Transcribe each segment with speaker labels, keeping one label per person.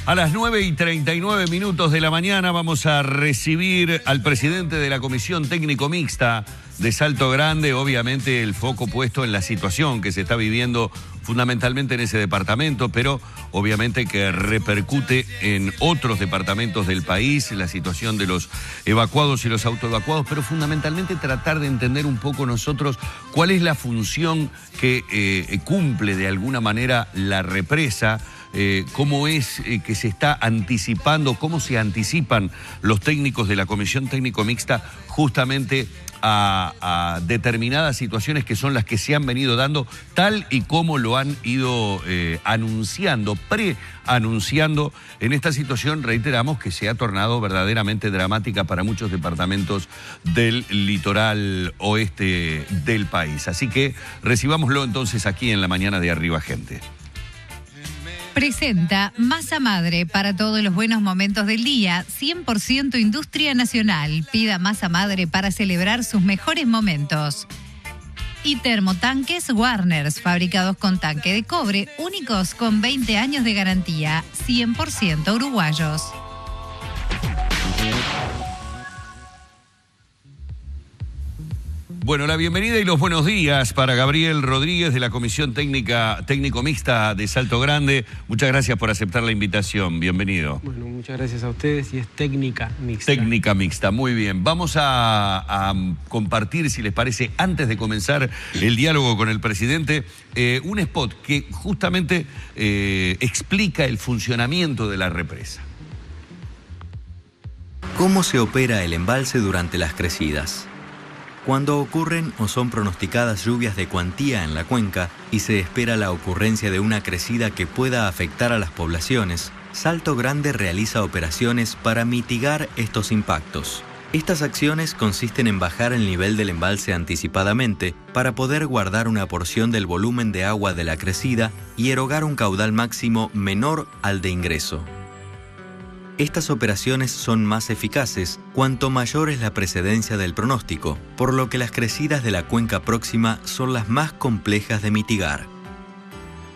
Speaker 1: A las 9:39 de la mañana vamos a recibir al presidente de la Comisión Técnico Mixta de Salto Grande, obviamente el foco puesto en la situación que se está viviendo fundamentalmente en ese departamento, pero obviamente que repercute en otros departamentos del país, la situación de los evacuados y los autoevacuados, pero fundamentalmente tratar de entender un poco nosotros cuál es la función que cumple de alguna manera la represa. Cómo es que se está anticipando, cómo se anticipan los técnicos de la Comisión Técnico Mixta justamente a determinadas situaciones que son las que se han venido dando, tal y como lo han ido anunciando, preanunciando en esta situación, reiteramos, que se ha tornado verdaderamente dramática para muchos departamentos del litoral oeste del país. Así que recibámoslo entonces aquí en la mañana de Arriba Gente.
Speaker 2: Presenta Masa Madre para todos los buenos momentos del día. 100% industria nacional. Pida Masa Madre para celebrar sus mejores momentos. Y termotanques Warners, fabricados con tanque de cobre, únicos con 20 años de garantía. 100% uruguayos.
Speaker 1: Bueno, la bienvenida y los buenos días para Gabriel Rodríguez de la Comisión Técnico Mixta de Salto Grande. Muchas gracias por aceptar la invitación. Bienvenido.
Speaker 3: Bueno, muchas gracias a ustedes y es técnica mixta.
Speaker 1: Técnica mixta, muy bien. Vamos a compartir, si les parece, antes de comenzar el diálogo con el presidente, un spot que justamente explica el funcionamiento de la represa.
Speaker 4: ¿Cómo se opera el embalse durante las crecidas? Cuando ocurren o son pronosticadas lluvias de cuantía en la cuenca y se espera la ocurrencia de una crecida que pueda afectar a las poblaciones, Salto Grande realiza operaciones para mitigar estos impactos. Estas acciones consisten en bajar el nivel del embalse anticipadamente para poder guardar una porción del volumen de agua de la crecida y erogar un caudal máximo menor al de ingreso. Estas operaciones son más eficaces cuanto mayor es la precedencia del pronóstico, por lo que las crecidas de la cuenca próxima son las más complejas de mitigar.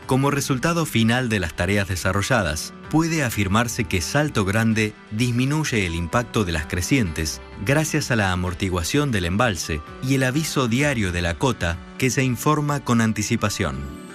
Speaker 4: Como resultado final de las tareas desarrolladas, puede afirmarse que Salto Grande disminuye el impacto de las crecientes gracias a la amortiguación del embalse y el aviso diario de la cota que se informa con anticipación.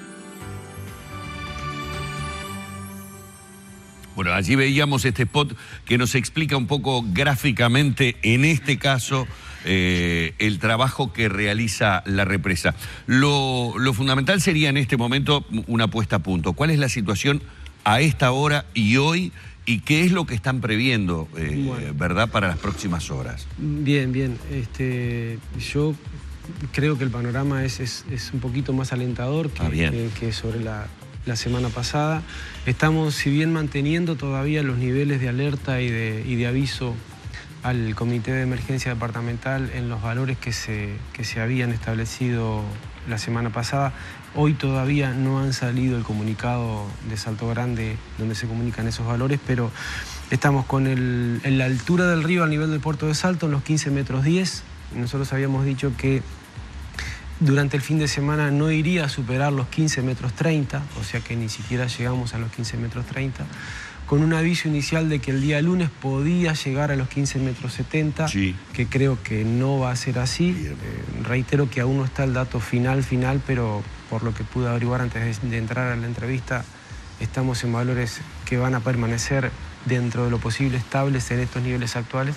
Speaker 1: Bueno, allí veíamos este spot que nos explica un poco gráficamente, en este caso, el trabajo que realiza la represa. Lo fundamental sería en este momento una puesta a punto. ¿Cuál es la situación a esta hora y hoy? ¿Y qué es lo que están previendo, verdad, para las próximas horas?
Speaker 3: Bien. Yo creo que el panorama es un poquito más alentador que sobre la semana pasada. Estamos, si bien manteniendo todavía los niveles de alerta y de aviso al Comité de Emergencia Departamental en los valores que se habían establecido la semana pasada, hoy todavía no han salido el comunicado de Salto Grande donde se comunican esos valores, pero estamos en la altura del río al nivel del puerto de Salto, en los 15,10 metros. Nosotros habíamos dicho que durante el fin de semana no iría a superar los 15,30 metros, o sea que ni siquiera llegamos a los 15,30 metros, con un aviso inicial de que el día lunes podía llegar a los 15,70 metros, sí, que creo que no va a ser así. Reitero que aún no está el dato final, pero por lo que pude averiguar antes de entrar a la entrevista, estamos en valores que van a permanecer dentro de lo posible estables en estos niveles actuales.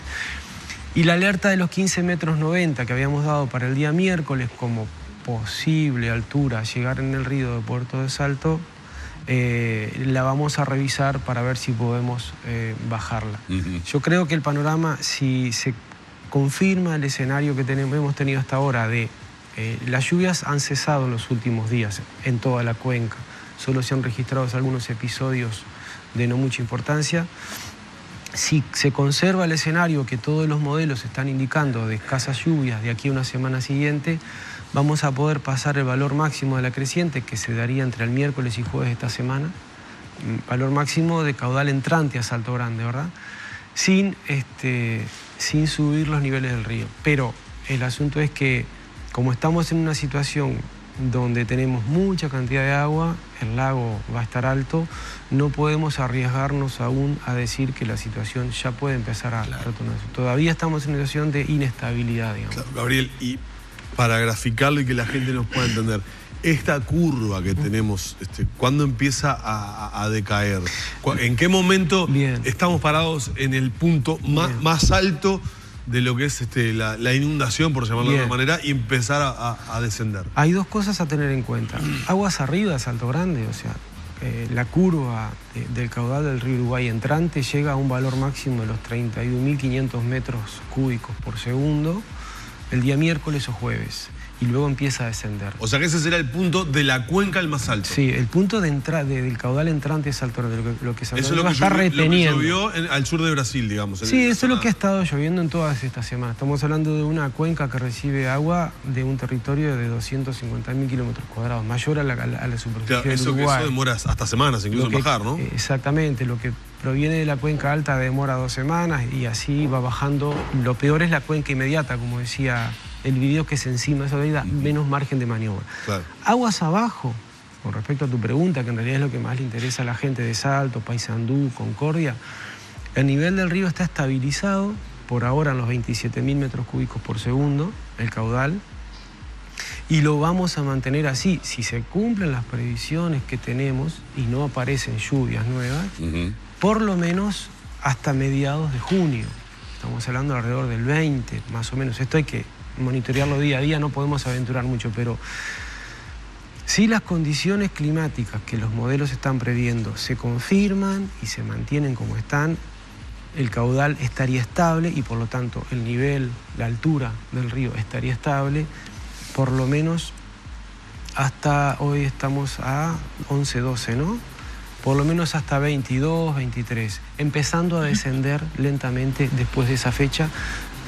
Speaker 3: Y la alerta de los 15,90 metros que habíamos dado para el día miércoles como posible altura a llegar en el río de Puerto de Salto, la vamos a revisar para ver si podemos bajarla. Yo creo que el panorama, si se confirma el escenario que hemos tenido hasta ahora de las lluvias han cesado en los últimos días en toda la cuenca, solo se han registrado algunos episodios de no mucha importancia. Si se conserva el escenario que todos los modelos están indicando de escasas lluvias de aquí a una semana siguiente, vamos a poder pasar el valor máximo de la creciente, que se daría entre el miércoles y jueves de esta semana, valor máximo de caudal entrante a Salto Grande, ¿verdad? Sin subir los niveles del río. Pero el asunto es que, como estamos en una situación donde tenemos mucha cantidad de agua, el lago va a estar alto, no podemos arriesgarnos aún a decir que la situación ya puede empezar a retornarse. Todavía estamos en una situación de inestabilidad, digamos.
Speaker 5: Claro, Gabriel, y para graficarlo y que la gente nos pueda entender, esta curva que tenemos, ¿cuándo empieza a decaer? ¿En qué momento estamos parados en el punto más alto de lo que es la inundación, por llamarlo de alguna manera, y empezar a descender?
Speaker 3: Hay dos cosas a tener en cuenta. Aguas arriba de Salto Grande, o sea, la curva del caudal del río Uruguay entrante llega a un valor máximo de los 31.500 metros cúbicos por segundo el día miércoles o jueves, y luego empieza a descender.
Speaker 5: O sea que ese será el punto de la cuenca el más alto.
Speaker 3: Sí, el punto de entrada del caudal entrante es Salto Grande, lo que Salto
Speaker 5: Grande
Speaker 3: está reteniendo.
Speaker 5: Lo que llovió al sur de Brasil, digamos.
Speaker 3: Sí, eso es lo que ha estado lloviendo en todas estas semanas. Estamos hablando de una cuenca que recibe agua de un territorio de 250.000 kilómetros cuadrados, mayor a la superficie del Uruguay.
Speaker 5: Eso demora hasta semanas incluso en bajar, ¿no?
Speaker 3: Exactamente, lo que proviene de la cuenca alta demora 2 semanas y así va bajando. Lo peor es la cuenca inmediata, como decía el video, que es encima, eso le da menos margen de maniobra. Claro. Aguas abajo, con respecto a tu pregunta, que en realidad es lo que más le interesa a la gente de Salto, Paysandú, Concordia, el nivel del río está estabilizado por ahora en los 27.000 metros cúbicos por segundo, el caudal, y lo vamos a mantener así. Si se cumplen las previsiones que tenemos y no aparecen lluvias nuevas, por lo menos hasta mediados de junio. Estamos hablando alrededor del 20, más o menos. Esto hay que monitorearlo día a día, no podemos aventurar mucho, pero si las condiciones climáticas que los modelos están previendo se confirman y se mantienen como están, el caudal estaría estable y por lo tanto el nivel, la altura del río estaría estable, por lo menos hasta hoy estamos a 11, 12, ¿no? Por lo menos hasta 22, 23, empezando a descender lentamente después de esa fecha.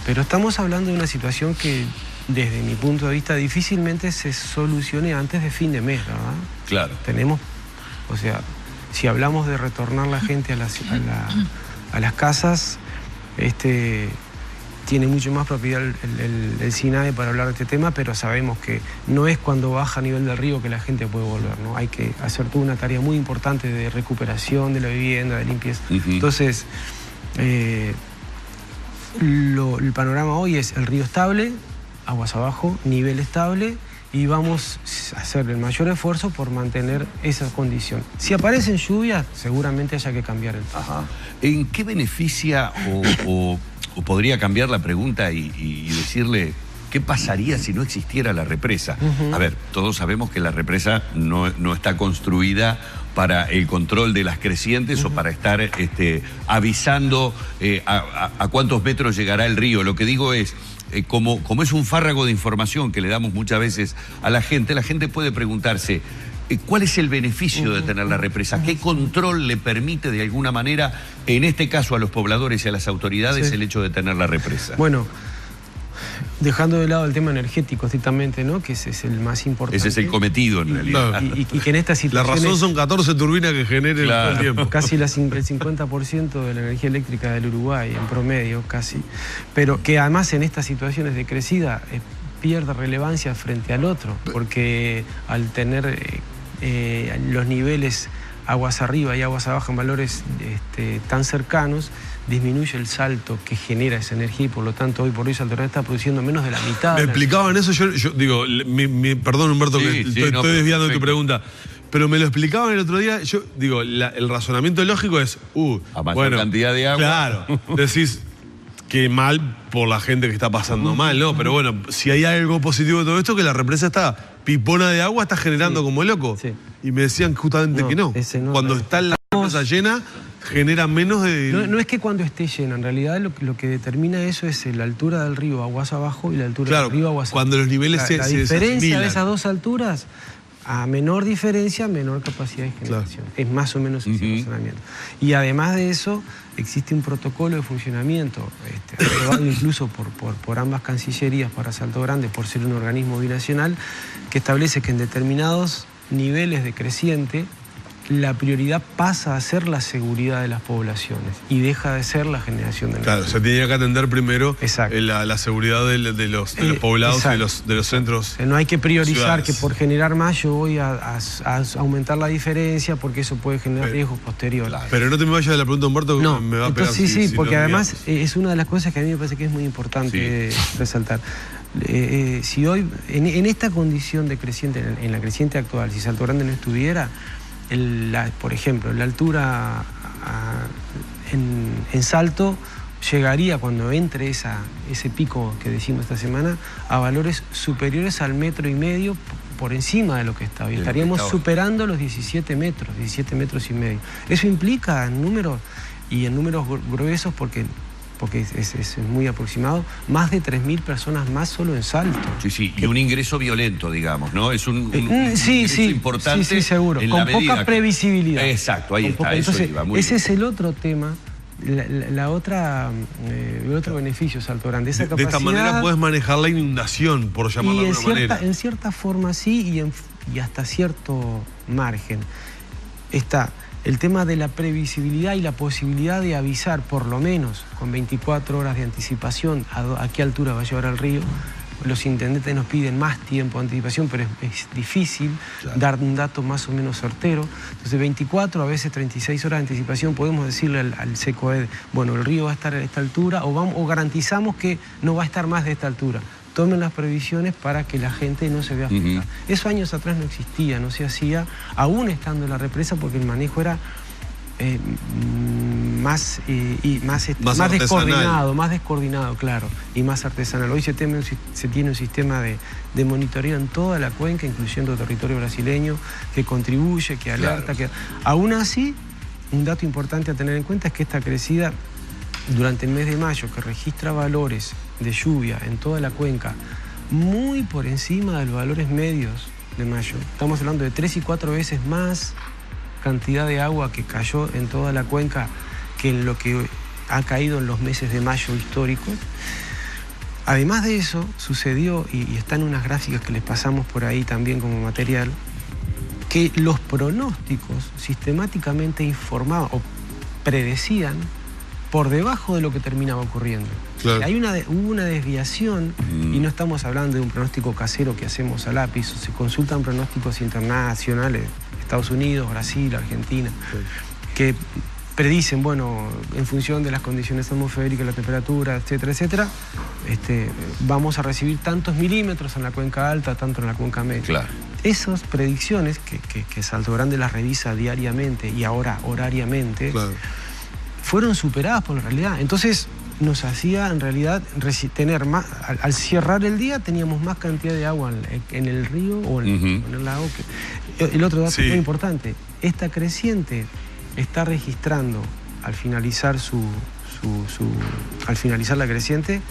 Speaker 3: Pero estamos hablando de una situación que, desde mi punto de vista, difícilmente se solucione antes de fin de mes, ¿verdad? Claro. Tenemos, o sea, si hablamos de retornar la gente a las casas, tiene mucho más propiedad el SINAE para hablar de este tema, pero sabemos que no es cuando baja a nivel del río que la gente puede volver, ¿no? Hay que hacer toda una tarea muy importante de recuperación de la vivienda, de limpieza. Entonces, el panorama hoy es el río estable, aguas abajo, nivel estable, y vamos a hacer el mayor esfuerzo por mantener esa condición. Si aparecen lluvias, seguramente haya que cambiar el paso.
Speaker 1: ¿En qué beneficia o podría cambiar la pregunta y decirle qué pasaría si no existiera la represa? A ver, todos sabemos que la represa no está construida para el control de las crecientes o para estar avisando a cuántos metros llegará el río. Lo que digo es, como es un fárrago de información que le damos muchas veces a la gente puede preguntarse, ¿cuál es el beneficio de tener la represa? ¿Qué control le permite de alguna manera, en este caso a los pobladores y a las autoridades, el hecho de tener la represa?
Speaker 3: Bueno, dejando de lado el tema energético estrictamente, ¿no? Que ese es el más importante.
Speaker 1: Ese es el cometido en realidad.
Speaker 3: Y que en esta situación...
Speaker 5: La razón son 14 turbinas que generen todo el tiempo.
Speaker 3: Casi el 50% de la energía eléctrica del Uruguay, en promedio, casi. Pero que además en estas situaciones de crecida pierde relevancia frente al otro, porque al tener los niveles aguas arriba y aguas abajo en valores tan cercanos, disminuye el salto que genera esa energía y por lo tanto hoy por hoy Salto Grande está produciendo menos de la mitad.
Speaker 5: Me explicaban eso, yo digo, perdón Humberto, que estoy desviando de tu pregunta, pero me lo explicaban el otro día, yo digo, el razonamiento lógico es,
Speaker 1: a mayor cantidad de agua.
Speaker 5: Claro, decís que mal por la gente que está pasando mal, ¿no? Pero bueno, si hay algo positivo de todo esto, que la represa está pipona de agua, está generando como loco. Sí. Y me decían justamente que no. Cuando está la represa llena, genera menos de...
Speaker 3: No es que cuando esté llena, en realidad lo que determina eso es la altura del río aguas abajo y la altura del río aguas abajo.
Speaker 5: Cuando los niveles se
Speaker 3: diferencia de esas dos alturas, a menor diferencia, menor capacidad de generación. Claro. Es más o menos ese razonamiento. Y además de eso, existe un protocolo de funcionamiento, aprobado incluso por ambas cancillerías para Salto Grande, por ser un organismo binacional, que establece que en determinados niveles de creciente, la prioridad pasa a ser la seguridad de las poblaciones y deja de ser la generación de
Speaker 5: Claro, se tenía que atender primero la seguridad de los poblados y de los centros.
Speaker 3: No hay que priorizar
Speaker 5: ciudades.
Speaker 3: que por generar más yo voy a aumentar la diferencia porque eso puede generar riesgos posteriores.
Speaker 5: Claro. Pero no te me vayas de la pregunta, Humberto,
Speaker 3: No,
Speaker 5: me va a pegar.
Speaker 3: entonces, porque además es una de las cosas que a mí me parece que es muy importante resaltar. Si hoy, en esta condición de creciente, en la creciente actual, si Salto Grande no estuviera, por ejemplo, la altura en Salto llegaría, cuando entre ese pico que decimos esta semana, a valores superiores al 1,5 metros por encima de lo que está hoy. Estaríamos superando los 17 metros y medio. Eso implica en números, y en números gruesos, porque es muy aproximado, más de 3.000 personas más solo en Salto.
Speaker 1: Sí, y un ingreso violento, digamos, ¿no? Es un ingreso importante.
Speaker 3: Sí, seguro, con poca previsibilidad.
Speaker 1: Exacto, ahí está,
Speaker 3: Entonces,
Speaker 1: eso iba, muy
Speaker 3: ese
Speaker 1: bien.
Speaker 3: es el otro tema, el otro beneficio, Salto Grande, esa capacidad.
Speaker 5: De esta manera puedes manejar la inundación, por llamarla de alguna manera.
Speaker 3: En cierta forma sí, y hasta cierto margen. Está el tema de la previsibilidad y la posibilidad de avisar, por lo menos con 24 horas de anticipación, a qué altura va a llevar al río. Los intendentes nos piden más tiempo de anticipación, pero es difícil dar un dato más o menos certero. Entonces 24, a veces 36 horas de anticipación, podemos decirle al SECOED, bueno, el río va a estar a esta altura, o garantizamos que no va a estar más de esta altura. Tomen las previsiones para que la gente no se vea afectada. Eso años atrás no existía, no se hacía, aún estando en la represa, porque el manejo era más descoordinado, claro, y más artesanal. Hoy se tiene un sistema de monitoreo en toda la cuenca, incluyendo territorio brasileño, que contribuye, que alerta. Aún así, un dato importante a tener en cuenta es que esta crecida durante el mes de mayo, que registra valores de lluvia en toda la cuenca muy por encima de los valores medios de mayo. Estamos hablando de 3 y 4 veces más cantidad de agua que cayó en toda la cuenca que en lo que ha caído en los meses de mayo históricos. Además de eso, sucedió, y están unas gráficas que les pasamos por ahí también como material, que los pronósticos sistemáticamente informaban o predecían por debajo de lo que terminaba ocurriendo.
Speaker 5: Claro.
Speaker 3: Hubo una desviación, y no estamos hablando de un pronóstico casero que hacemos a lápiz, se consultan pronósticos internacionales, Estados Unidos, Brasil, Argentina, que predicen, bueno, en función de las condiciones atmosféricas, la temperatura, etcétera, etcétera, vamos a recibir tantos milímetros en la cuenca alta, tanto en la cuenca media.
Speaker 1: Claro.
Speaker 3: Esas predicciones, que Salto Grande las revisa diariamente y ahora horariamente, fueron superadas por la realidad. Entonces nos hacía en realidad tener más, al cerrar el día teníamos más cantidad de agua en el río o en el lago. El otro dato muy importante, esta creciente está registrando al finalizar la creciente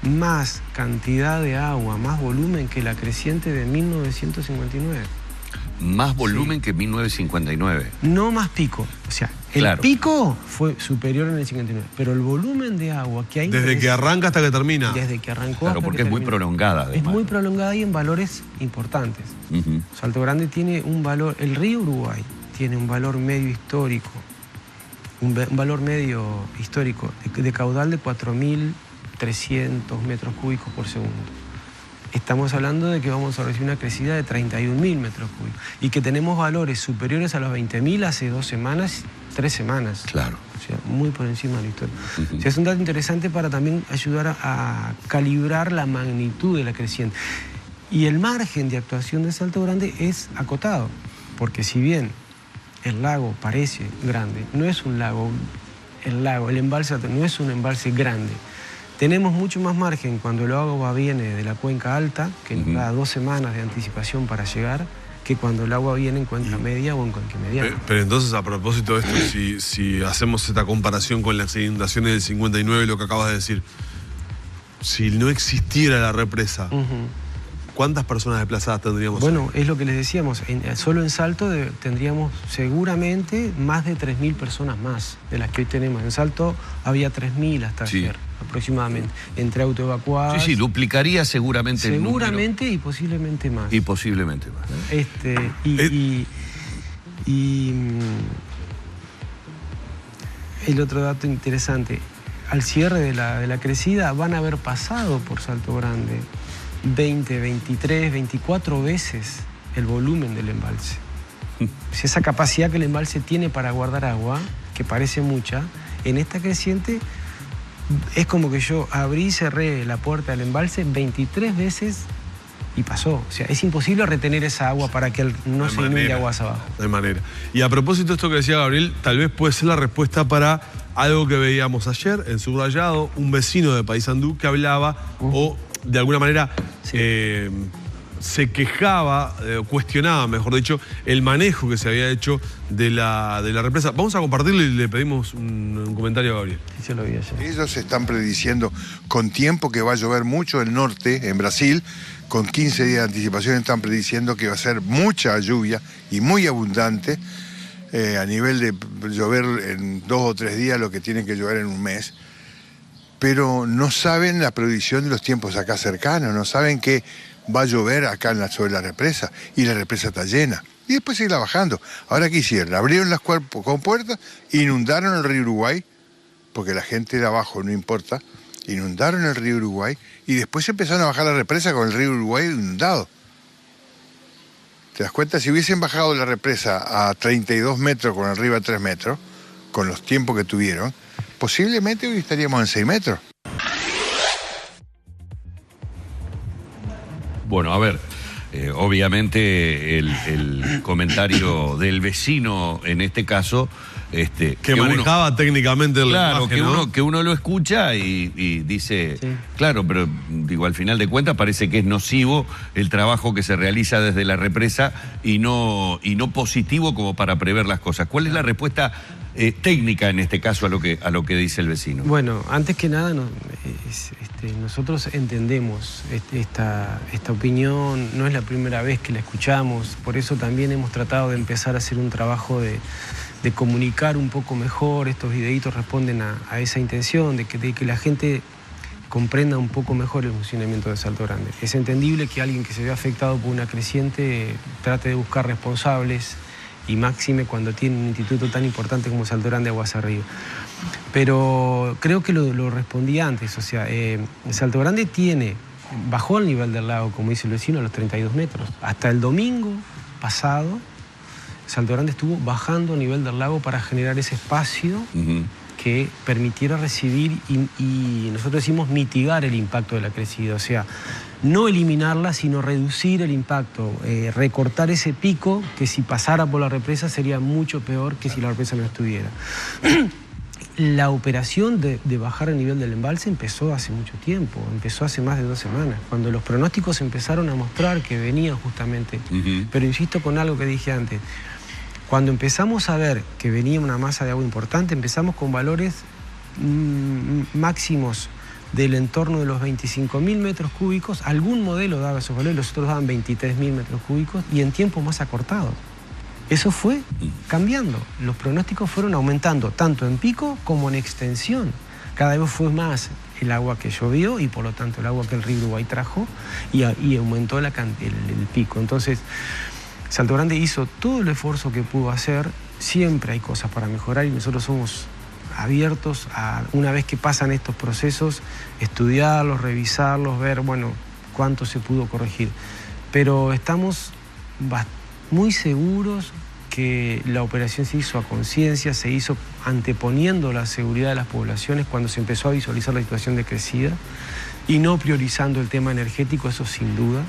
Speaker 3: más cantidad de agua, más volumen que la creciente de 1959.
Speaker 1: Más volumen que 1959.
Speaker 3: No más pico. O sea, el pico fue superior en el 59, pero el volumen de agua que hay...
Speaker 5: Desde que arranca hasta que termina.
Speaker 3: Desde que arrancó
Speaker 1: hasta porque es muy prolongada. Además.
Speaker 3: Es muy prolongada y en valores importantes. Salto Grande tiene un valor... El río Uruguay tiene un valor medio histórico, un valor medio histórico de caudal de 4.300 metros cúbicos por segundo. Estamos hablando de que vamos a recibir una crecida de 31.000 metros cúbicos y que tenemos valores superiores a los 20.000 hace 2 semanas, 3 semanas.
Speaker 1: Claro.
Speaker 3: O sea, muy por encima de la historia. O sea, es un dato interesante para también ayudar a calibrar la magnitud de la creciente. Y el margen de actuación de Salto Grande es acotado, porque si bien el lago parece grande, no es un lago, el embalse no es un embalse grande. Tenemos mucho más margen cuando el agua viene de la cuenca alta, que nos da 2 semanas de anticipación para llegar, que cuando el agua viene en cuenca media o en cuenca mediana.
Speaker 5: Pero entonces, a propósito de esto, si hacemos esta comparación con las inundaciones del 59, lo que acabas de decir, si no existiera la represa, ¿cuántas personas desplazadas tendríamos?
Speaker 3: Bueno, es lo que les decíamos, solo en Salto tendríamos seguramente más de 3.000 personas más de las que hoy tenemos. En Salto había 3.000 hasta ayer, aproximadamente, entre autoevacuadas.
Speaker 1: Sí, duplicaría seguramente el número.
Speaker 3: Y posiblemente más.
Speaker 1: Y posiblemente más.
Speaker 3: Y el otro dato interesante, al cierre de la crecida van a haber pasado por Salto Grande 20, 23, 24 veces el volumen del embalse. Si esa capacidad que el embalse tiene para guardar agua, que parece mucha, en esta creciente es como que yo abrí y cerré la puerta del embalse 23 veces y pasó. O sea, es imposible retener esa agua para que no se inunde aguas abajo.
Speaker 5: De manera. Y a propósito de esto que decía Gabriel, tal vez puede ser la respuesta para algo que veíamos ayer en Subrayado, un vecino de Paysandú que hablaba o de alguna manera se quejaba, cuestionaba, mejor dicho, el manejo que se había hecho de la represa. Vamos a compartirle y le pedimos un comentario a Gabriel.
Speaker 3: Sí, se lo vi ayer.
Speaker 6: Ellos están prediciendo con tiempo que va a llover mucho en el norte, en Brasil. Con 15 días de anticipación están prediciendo que va a ser mucha lluvia y muy abundante, a nivel de llover en 2 o 3 días lo que tiene que llover en un mes. Pero no saben la predicción de los tiempos acá cercanos, no saben que va a llover acá sobre la represa y la represa está llena. Y después seguirá bajando. Ahora, ¿qué hicieron? Abrieron las compuertas, inundaron el río Uruguay, porque la gente de abajo no importa, inundaron el río Uruguay y después empezaron a bajar la represa con el río Uruguay inundado. ¿Te das cuenta? Si hubiesen bajado la represa a 32 metros con arriba a 3 metros, con los tiempos que tuvieron, posiblemente hoy estaríamos en 6 metros.
Speaker 1: Bueno, a ver, obviamente el comentario del vecino en este caso...
Speaker 5: que manejaba técnicamente el
Speaker 1: lenguaje,
Speaker 5: que,
Speaker 1: ¿no? que uno lo escucha y dice, sí, claro, pero digo, al final de cuentas parece que es nocivo el trabajo que se realiza desde la represa y no positivo como para prever las cosas. ¿Cuál es la respuesta técnica en este caso a lo que dice el vecino?
Speaker 3: Bueno, antes que nada nosotros entendemos esta opinión, no es la primera vez que la escuchamos, por eso también hemos tratado de empezar a hacer un trabajo de comunicar un poco mejor. Estos videitos responden a esa intención de que la gente comprenda un poco mejor el funcionamiento de Salto Grande. Es entendible que alguien que se ve afectado por una creciente trate de buscar responsables, y máxime cuando tiene un instituto tan importante como Salto Grande Aguas Arriba. Pero creo que lo respondí antes, o sea, Salto Grande bajó el nivel del lago, como dice el vecino, a los 32 metros. Hasta el domingo pasado, Salto Grande estuvo bajando el nivel del lago para generar ese espacio que permitiera recibir y nosotros decimos mitigar el impacto de la crecida, o sea, no eliminarla, sino reducir el impacto, recortar ese pico que si pasara por la represa sería mucho peor que si la represa no estuviera. La operación de bajar el nivel del embalse empezó hace mucho tiempo, empezó hace más de 2 semanas, cuando los pronósticos empezaron a mostrar que venían justamente. Pero insisto con algo que dije antes, cuando empezamos a ver que venía una masa de agua importante, empezamos con valores máximos del entorno de los 25.000 metros cúbicos. Algún modelo daba esos valores, los otros daban 23.000 metros cúbicos y en tiempos más acortados. Eso fue cambiando. Los pronósticos fueron aumentando, tanto en pico como en extensión. Cada vez fue más el agua que llovió y por lo tanto el agua que el río Uruguay trajo y aumentó el pico. Entonces, Salto Grande hizo todo el esfuerzo que pudo hacer. Siempre hay cosas para mejorar y nosotros somos abiertos a, una vez que pasan estos procesos, estudiarlos, revisarlos, ver, bueno, cuánto se pudo corregir. Pero estamos muy seguros que la operación se hizo a conciencia, se hizo anteponiendo la seguridad de las poblaciones cuando se empezó a visualizar la situación de crecida y no priorizando el tema energético, eso sin duda.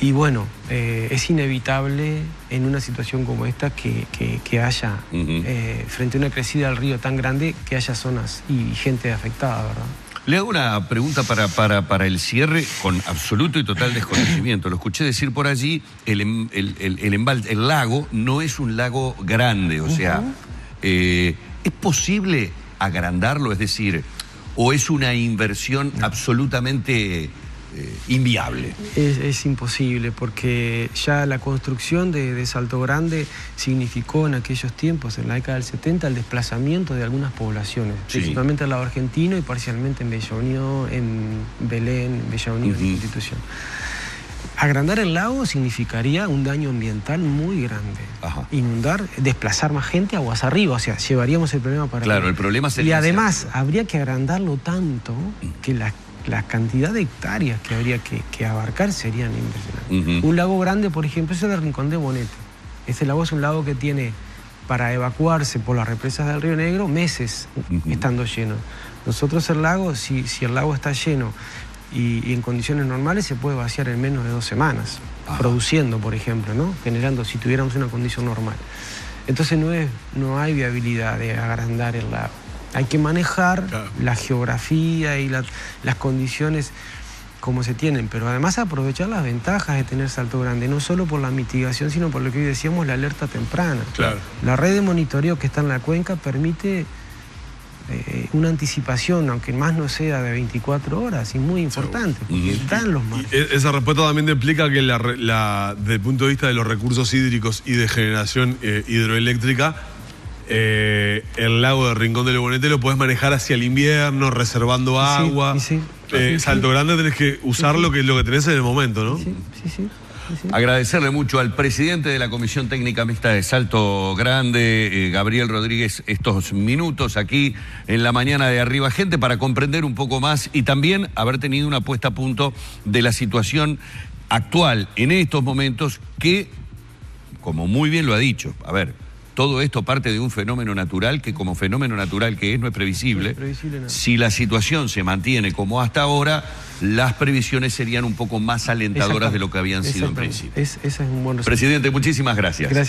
Speaker 3: Y bueno, es inevitable en una situación como esta que haya, frente a una crecida del río tan grande, que haya zonas y gente afectada, ¿verdad?
Speaker 1: Le hago una pregunta para el cierre con absoluto y total desconocimiento. Lo escuché decir por allí, el lago no es un lago grande, o sea, ¿es posible agrandarlo? Es decir, ¿o es una inversión absolutamente inviable?
Speaker 3: Es imposible, porque ya la construcción de Salto Grande significó en aquellos tiempos, en la década del 70, el desplazamiento de algunas poblaciones, principalmente al lado argentino y parcialmente en Bella Unión, en Belén, Bella Unión, en Constitución. Agrandar el lago significaría un daño ambiental muy grande.
Speaker 1: Ajá.
Speaker 3: Inundar, desplazar más gente aguas arriba, o sea, llevaríamos el problema para...
Speaker 1: Claro, el problema sería...
Speaker 3: Y además, habría que agrandarlo tanto que la cantidad de hectáreas que habría que abarcar serían impresionantes. Un lago grande, por ejemplo, es el de Rincón de Bonete. Este lago es un lago que tiene, para evacuarse por las represas del Río Negro, meses estando lleno. Nosotros el lago, si el lago está lleno y en condiciones normales, se puede vaciar en menos de 2 semanas, produciendo, por ejemplo, ¿no? Generando, si tuviéramos una condición normal. Entonces no hay viabilidad de agrandar el lago. Hay que manejar la geografía y las condiciones como se tienen, pero además aprovechar las ventajas de tener Salto Grande, no solo por la mitigación, sino por lo que hoy decíamos, la alerta temprana.
Speaker 5: Claro.
Speaker 3: La red de monitoreo que está en la cuenca permite una anticipación, aunque más no sea de 24 horas, y muy importante, porque dan los más.
Speaker 5: Esa respuesta también implica que desde el punto de vista de los recursos hídricos y de generación hidroeléctrica, el lago de Rincón del Bonete lo podés manejar hacia el invierno, reservando agua. Salto Grande tenés que usar lo que tenés en el momento, ¿no?
Speaker 3: Sí.
Speaker 1: Agradecerle mucho al presidente de la Comisión Técnica Mixta de Salto Grande, Gabriel Rodríguez, estos minutos aquí en la mañana de Arriba Gente para comprender un poco más y también haber tenido una puesta a punto de la situación actual en estos momentos que, como muy bien lo ha dicho, a ver, todo esto parte de un fenómeno natural que como fenómeno natural que es, no es previsible. Si la situación se mantiene como hasta ahora, las previsiones serían un poco más alentadoras de lo que habían sido en principio.
Speaker 3: Ese es un buen resultado.
Speaker 1: Presidente, muchísimas gracias.
Speaker 3: Gracias.